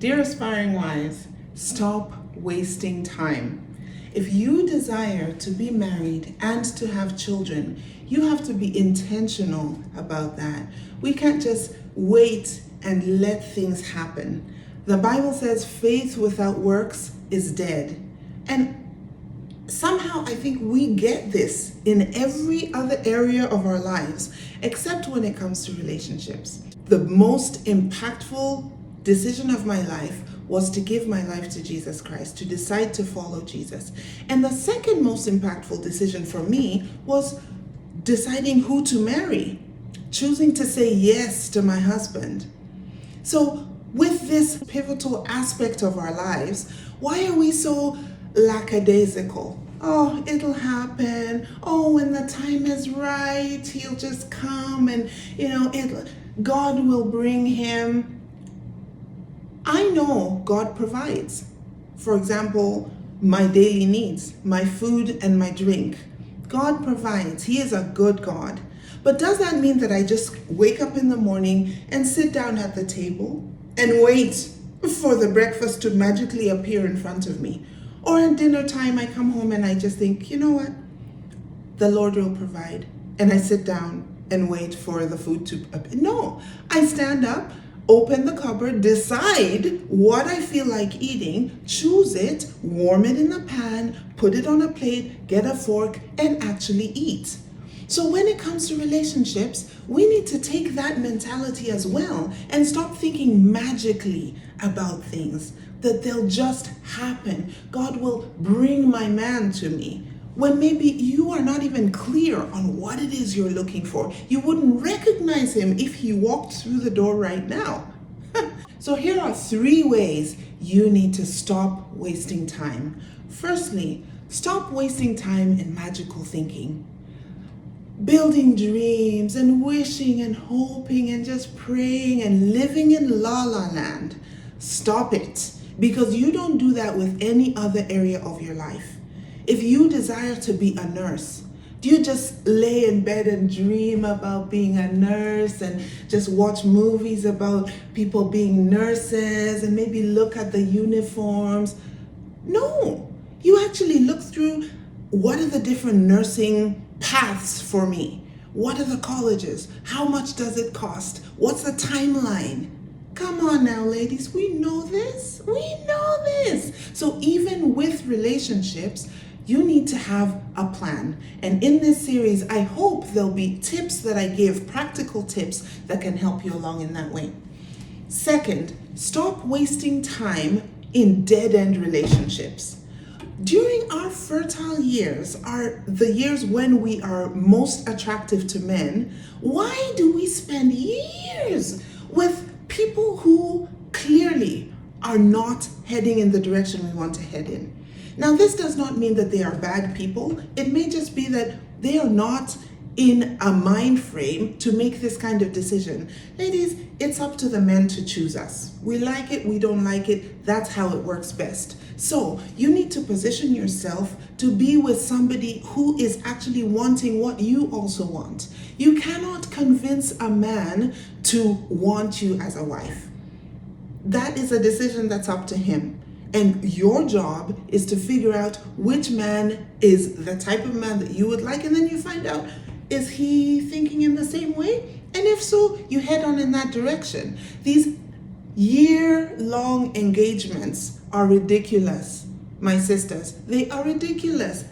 Dear aspiring wives, stop wasting time. If you desire to be married and to have children, you have to be intentional about that. We can't just wait and let things happen. The Bible says faith without works is dead. And somehow I think we get this in every other area of our lives, except when it comes to relationships. The most impactful decision of my life was to give my life to Jesus Christ, to decide to follow Jesus. And the second most impactful decision for me was deciding who to marry, choosing to say yes to my husband. So with this pivotal aspect of our lives, why are we so lackadaisical? Oh, it'll happen. Oh, when the time is right, he'll just come and, God will bring him. I know God provides. For example, my daily needs, my food and my drink. God provides. He is a good God. But does that mean that I just wake up in the morning and sit down at the table and wait for the breakfast to magically appear in front of me? Or at dinner time, I come home and I just think, you know what? The Lord will provide. And I sit down and wait for the food to appear. No, I stand up, open the cupboard, decide what I feel like eating, choose it, warm it in the pan, put it on a plate, get a fork, and actually eat. So when it comes to relationships, we need to take that mentality as well and stop thinking magically about things, that they'll just happen. God will bring my man to me. When maybe you are not even clear on what it is you're looking for. You wouldn't recognize him if he walked through the door right now. So here are 3 ways you need to stop wasting time. Firstly, stop wasting time in magical thinking. Building dreams and wishing and hoping and just praying and living in la la land. Stop it, because you don't do that with any other area of your life. If you desire to be a nurse, do you just lay in bed and dream about being a nurse and just watch movies about people being nurses and maybe look at the uniforms? No, you actually look through what are the different nursing paths for me? What are the colleges? How much does it cost? What's the timeline? Come on now, ladies, we know this. We know this. So even with relationships, you need to have a plan. And in this series, I hope there'll be tips that I give, practical tips that can help you along in that way. Second, stop wasting time in dead-end relationships. During our fertile years, are the years when we are most attractive to men, why do we spend years with people who clearly are not heading in the direction we want to head in? Now, this does not mean that they are bad people. It may just be that they are not in a mind frame to make this kind of decision. Ladies, it's up to the men to choose us. We like it, we don't like it. That's how it works best. So you need to position yourself to be with somebody who is actually wanting what you also want. You cannot convince a man to want you as a wife. That is a decision that's up to him. And your job is to figure out which man is the type of man that you would like, and then you find out, is he thinking in the same way? And if so, you head on in that direction. These year-long engagements are ridiculous, my sisters. They are ridiculous.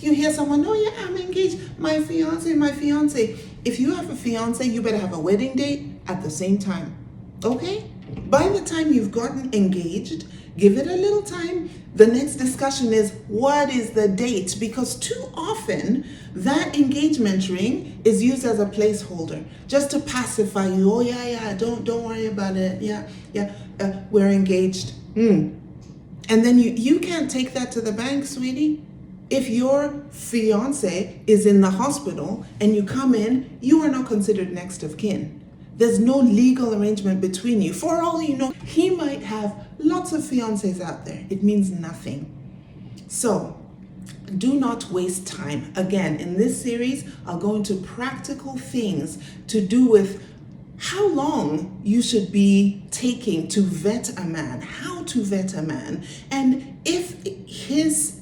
You hear someone, oh yeah, I'm engaged, my fiance. If you have a fiance, you better have a wedding date at the same time, okay? By the time you've gotten engaged, give it a little time. The next discussion is, what is the date? Because too often, that engagement ring is used as a placeholder, just to pacify you. Oh yeah, don't worry about it. Yeah, we're engaged. And then you can't take that to the bank, sweetie. If your fiance is in the hospital and you come in, you are not considered next of kin. There's no legal arrangement between you. For all you know, he might have lots of fiancés out there. It means nothing. So do not waste time. Again, in this series, I'll go into practical things to do with how long you should be taking to vet a man, how to vet a man, and if his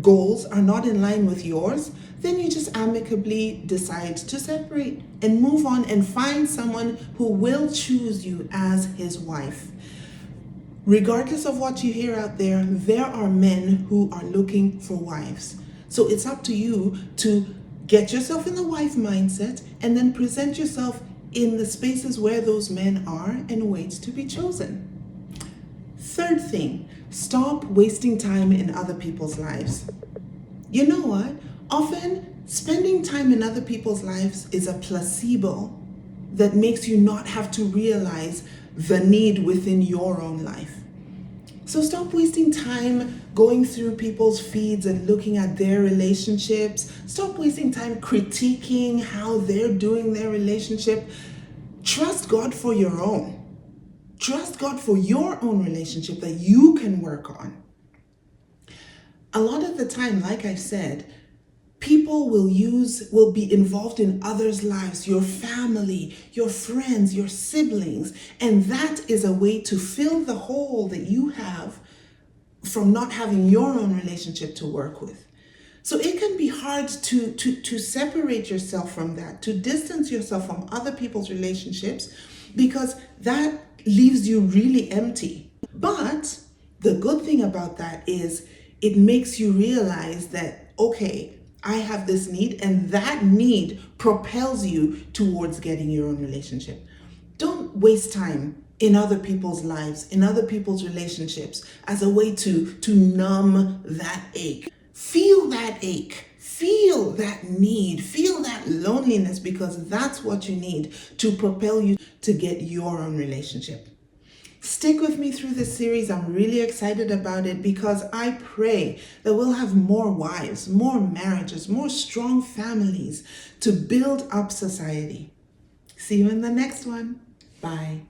goals are not in line with yours, then you just amicably decide to separate and move on and find someone who will choose you as his wife. Regardless of what you hear out there, there are men who are looking for wives. So it's up to you to get yourself in the wife mindset and then present yourself in the spaces where those men are and wait to be chosen. Third thing, stop wasting time in other people's lives. You know what? Often spending time in other people's lives is a placebo that makes you not have to realize the need within your own life. So stop wasting time going through people's feeds and looking at their relationships. Stop wasting time critiquing how they're doing their relationship. Trust God for your own. Trust God for your own relationship that you can work on. A lot of the time, like I've said, people will be involved in others' lives, your family, your friends, your siblings, and that is a way to fill the hole that you have from not having your own relationship to work with. So it can be hard to separate yourself from that, to distance yourself from other people's relationships, because that leaves you really empty. But the good thing about that is it makes you realize that, okay, I have this need, and that need propels you towards getting your own relationship. Don't waste time in other people's lives, in other people's relationships as a way to numb that ache. Feel that ache, feel that need, feel that loneliness, because that's what you need to propel you to get your own relationship. Stick with me through this series. I'm really excited about it because I pray that we'll have more wives, more marriages, more strong families to build up society. See you in the next one. Bye.